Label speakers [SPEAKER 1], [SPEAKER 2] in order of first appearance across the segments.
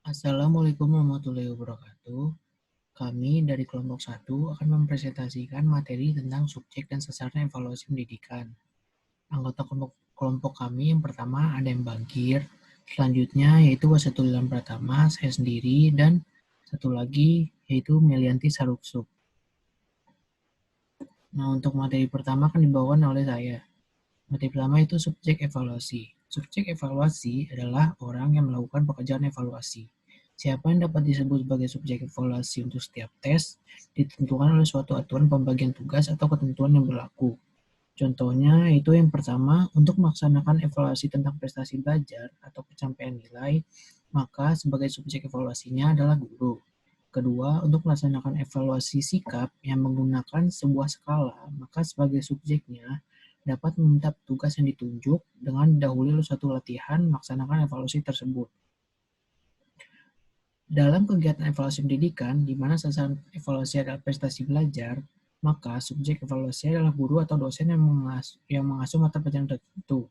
[SPEAKER 1] Assalamualaikum warahmatullahi wabarakatuh. Kami dari kelompok 1 akan mempresentasikan materi tentang subjek dan sasaran evaluasi pendidikan. Anggota kelompok kami yang pertama ada yang Bangkir, selanjutnya yaitu Wasatulilan Pratama, saya sendiri, dan satu lagi yaitu Melianti Saruksuk. Nah, untuk materi pertama akan dibawakan oleh saya. Materi pertama itu subjek evaluasi. Subjek evaluasi adalah orang yang melakukan pekerjaan evaluasi. Siapa yang dapat disebut sebagai subjek evaluasi untuk setiap tes ditentukan oleh suatu aturan pembagian tugas atau ketentuan yang berlaku. Contohnya yaitu yang pertama, untuk melaksanakan evaluasi tentang prestasi belajar atau pencapaian nilai, maka sebagai subjek evaluasinya adalah guru. Kedua, untuk melaksanakan evaluasi sikap yang menggunakan sebuah skala, maka sebagai subjeknya dapat meminta tugas yang ditunjuk dengan didahului oleh suatu latihan melaksanakan evaluasi tersebut. Dalam kegiatan evaluasi pendidikan, di mana sasaran evaluasi adalah prestasi belajar, maka subjek evaluasi adalah guru atau dosen yang mengasuh mata pelajaran tertentu.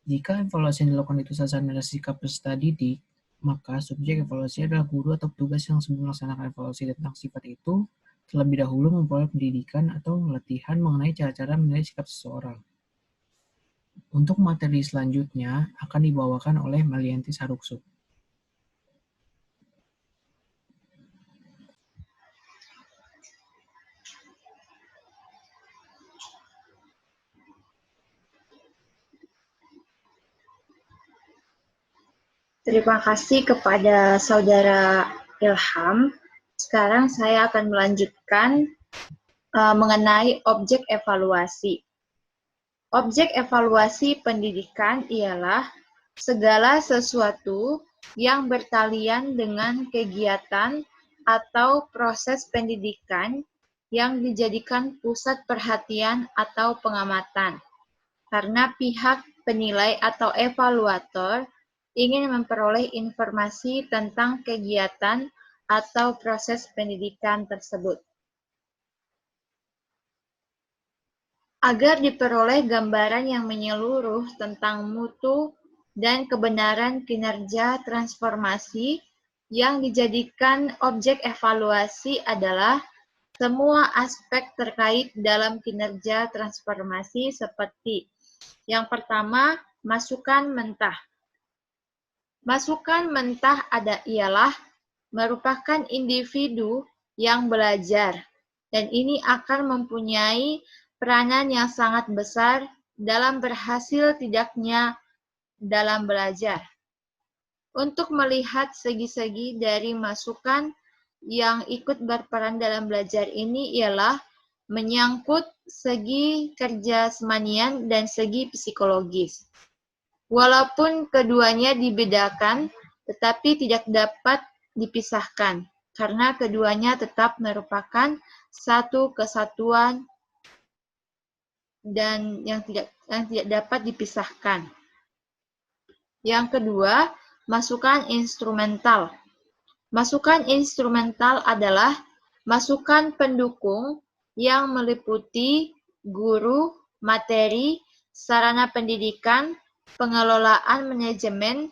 [SPEAKER 1] Jika evaluasi yang dilakukan itu sasaran adalah sikap peserta didik, maka subjek evaluasi adalah guru atau petugas yang sebelum melaksanakan evaluasi tentang sifat itu, terlebih dahulu memperoleh pendidikan atau latihan mengenai cara-cara menilai sikap seseorang. Untuk materi selanjutnya akan dibawakan oleh Melianti Saruksuk.
[SPEAKER 2] Terima kasih kepada Saudara Ilham. Sekarang saya akan melanjutkan mengenai objek evaluasi. Objek evaluasi pendidikan ialah segala sesuatu yang bertalian dengan kegiatan atau proses pendidikan yang dijadikan pusat perhatian atau pengamatan, karena pihak penilai atau evaluator ingin memperoleh informasi tentang kegiatan atau proses pendidikan tersebut. Agar diperoleh gambaran yang menyeluruh tentang mutu dan kebenaran kinerja transformasi, yang dijadikan objek evaluasi adalah semua aspek terkait dalam kinerja transformasi seperti yang pertama, masukan mentah. Masukan mentah ialah merupakan individu yang belajar, dan ini akan mempunyai peranan yang sangat besar dalam berhasil tidaknya dalam belajar. Untuk melihat segi-segi dari masukan yang ikut berperan dalam belajar ini ialah menyangkut segi kerjasmanian dan segi psikologis. Walaupun keduanya dibedakan, tetapi tidak dapat dipisahkan, karena keduanya tetap merupakan satu kesatuan dan yang tidak dapat dipisahkan. Yang kedua, masukan instrumental. Masukan instrumental adalah masukan pendukung yang meliputi guru, materi, sarana pendidikan, pengelolaan manajemen,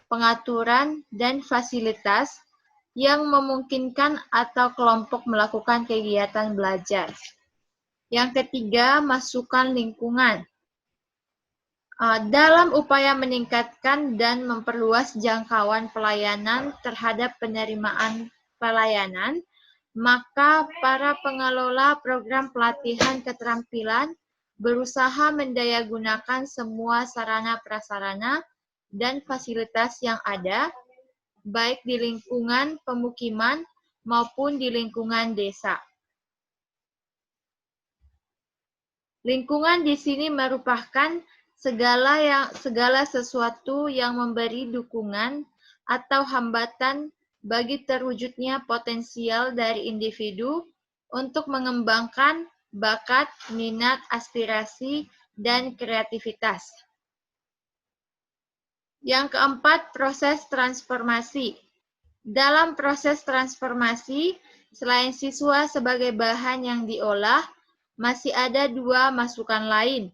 [SPEAKER 2] pengaturan, dan fasilitas yang memungkinkan atau kelompok melakukan kegiatan belajar. Yang ketiga, masukan lingkungan. Dalam upaya meningkatkan dan memperluas jangkauan pelayanan terhadap penerimaan pelayanan, maka para pengelola program pelatihan keterampilan berusaha mendayagunakan semua sarana-prasarana dan fasilitas yang ada, baik di lingkungan pemukiman maupun di lingkungan desa. Lingkungan di sini merupakan segala sesuatu yang memberi dukungan atau hambatan bagi terwujudnya potensial dari individu untuk mengembangkan bakat, minat, aspirasi, dan kreativitas. Yang keempat, proses transformasi. Dalam proses transformasi, selain siswa sebagai bahan yang diolah, masih ada dua masukan lain.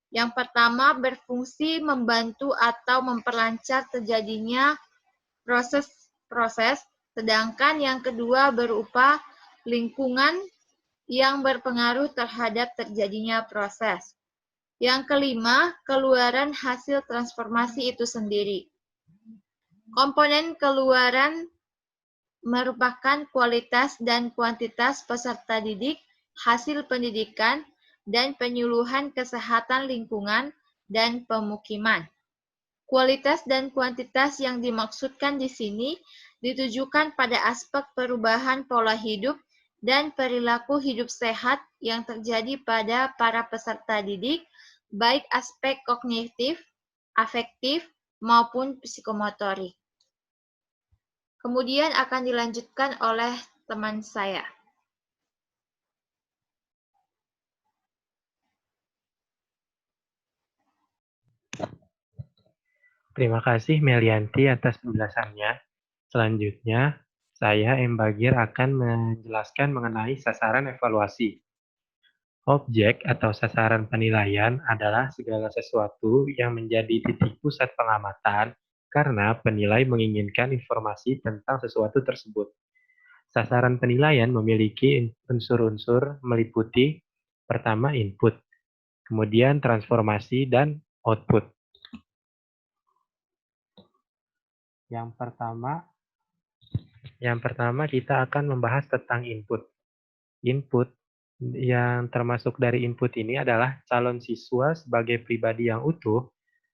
[SPEAKER 2] Yang pertama, berfungsi membantu atau memperlancar terjadinya proses, sedangkan yang kedua berupa lingkungan yang berpengaruh terhadap terjadinya proses. Yang kelima, keluaran hasil transformasi itu sendiri. Komponen keluaran merupakan kualitas dan kuantitas peserta didik, hasil pendidikan, dan penyuluhan kesehatan lingkungan dan pemukiman. Kualitas dan kuantitas yang dimaksudkan di sini ditujukan pada aspek perubahan pola hidup dan perilaku hidup sehat yang terjadi pada para peserta didik, baik aspek kognitif, afektif, maupun psikomotorik. Kemudian akan dilanjutkan oleh teman saya.
[SPEAKER 3] Terima kasih Melianti atas penjelasannya. Selanjutnya, saya M. Bagir akan menjelaskan mengenai sasaran evaluasi. Objek atau sasaran penilaian adalah segala sesuatu yang menjadi titik pusat pengamatan karena penilai menginginkan informasi tentang sesuatu tersebut. Sasaran penilaian memiliki unsur-unsur meliputi pertama input, kemudian transformasi dan output. Yang pertama kita akan membahas tentang input. Input yang termasuk dari input ini adalah calon siswa sebagai pribadi yang utuh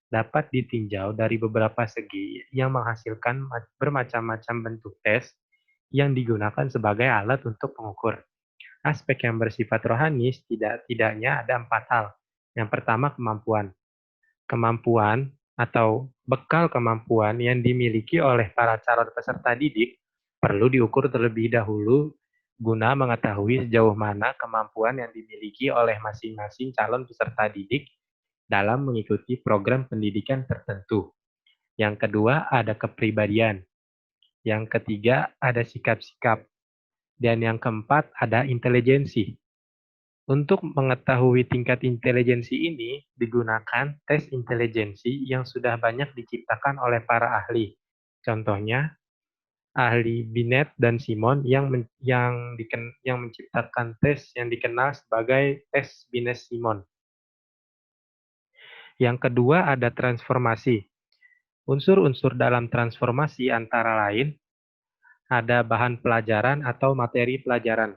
[SPEAKER 3] dapat ditinjau dari beberapa segi yang menghasilkan bermacam-macam bentuk tes yang digunakan sebagai alat untuk mengukur. Aspek yang bersifat rohani setidaknya ada 4 hal. Yang pertama, kemampuan. Kemampuan atau bekal kemampuan yang dimiliki oleh para calon peserta didik perlu diukur terlebih dahulu guna mengetahui sejauh mana kemampuan yang dimiliki oleh masing-masing calon peserta didik dalam mengikuti program pendidikan tertentu. Yang kedua, ada kepribadian. Yang ketiga, ada sikap-sikap. Dan yang keempat, ada intelijensi. Untuk mengetahui tingkat intelijensi ini, digunakan tes intelijensi yang sudah banyak diciptakan oleh para ahli. Contohnya, ahli Binet dan Simon yang menciptakan tes yang dikenal sebagai tes Binet-Simon. Yang kedua ada transformasi. Unsur-unsur dalam transformasi antara lain ada bahan pelajaran atau materi pelajaran.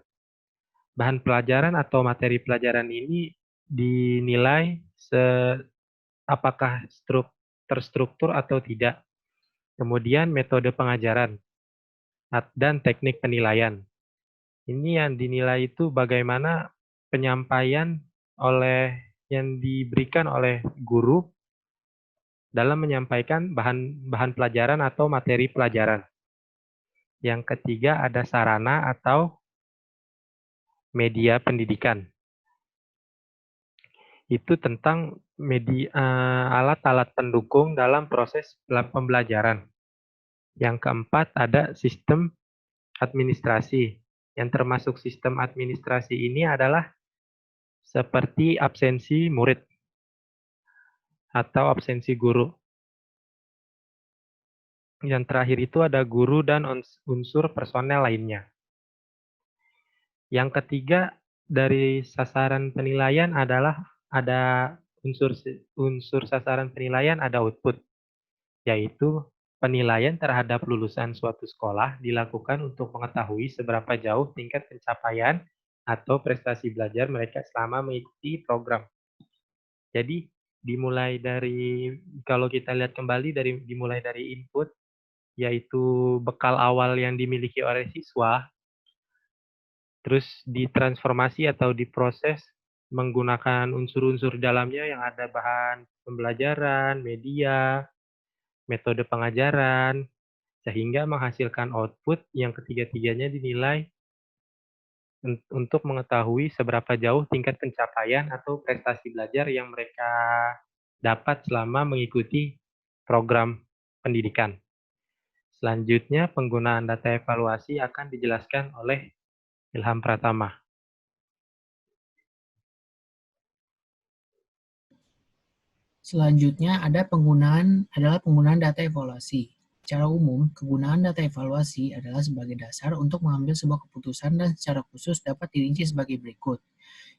[SPEAKER 3] Bahan pelajaran atau materi pelajaran ini dinilai apakah terstruktur atau tidak. Kemudian metode pengajaran dan teknik penilaian. Ini yang dinilai itu bagaimana penyampaian yang diberikan oleh guru dalam menyampaikan bahan pelajaran atau materi pelajaran. Yang ketiga ada sarana atau media pendidikan. Itu tentang alat-alat pendukung dalam proses pembelajaran. Yang keempat ada sistem administrasi. Yang termasuk sistem administrasi ini adalah seperti absensi murid atau absensi guru. Yang terakhir itu ada guru dan unsur personel lainnya. Yang ketiga dari sasaran penilaian adalah ada unsur sasaran penilaian ada output, yaitu penilaian terhadap lulusan suatu sekolah dilakukan untuk mengetahui seberapa jauh tingkat pencapaian atau prestasi belajar mereka selama mengikuti program. Jadi kalau kita lihat kembali dimulai dari input, yaitu bekal awal yang dimiliki oleh siswa, terus ditransformasi atau diproses menggunakan unsur-unsur dalamnya yang ada bahan pembelajaran, media, metode pengajaran, sehingga menghasilkan output yang ketiga-tiganya dinilai untuk mengetahui seberapa jauh tingkat pencapaian atau prestasi belajar yang mereka dapat selama mengikuti program pendidikan. Selanjutnya, penggunaan data evaluasi akan dijelaskan oleh Ilham Pratama.
[SPEAKER 1] Selanjutnya adalah penggunaan data evaluasi. Secara umum, kegunaan data evaluasi adalah sebagai dasar untuk mengambil sebuah keputusan dan secara khusus dapat dirinci sebagai berikut.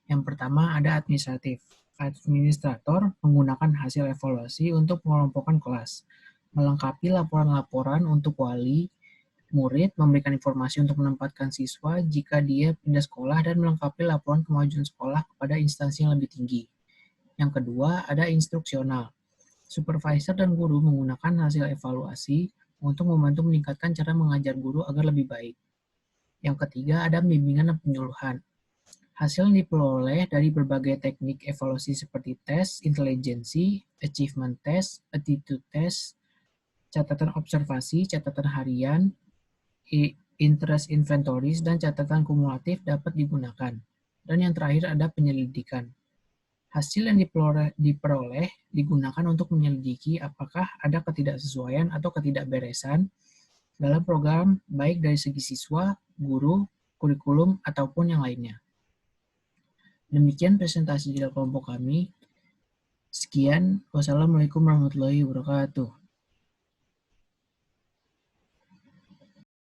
[SPEAKER 1] Yang pertama ada administratif. Administrator menggunakan hasil evaluasi untuk mengelompokkan kelas, melengkapi laporan-laporan untuk wali, murid, memberikan informasi untuk menempatkan siswa jika dia pindah sekolah, dan melengkapi laporan kemajuan sekolah kepada instansi yang lebih tinggi. Yang kedua ada instruksional. Supervisor dan guru menggunakan hasil evaluasi untuk membantu meningkatkan cara mengajar guru agar lebih baik. Yang ketiga ada bimbingan dan penyuluhan. Hasil yang diperoleh dari berbagai teknik evaluasi seperti tes, intelijensi, achievement test, attitude test, catatan observasi, catatan harian, interest inventories, dan catatan kumulatif dapat digunakan. Dan yang terakhir ada penyelidikan. Hasil yang diperoleh digunakan untuk menyelidiki apakah ada ketidaksesuaian atau ketidakberesan dalam program baik dari segi siswa, guru, kurikulum, ataupun yang lainnya. Demikian presentasi dari kelompok kami. Sekian, wassalamualaikum warahmatullahi wabarakatuh.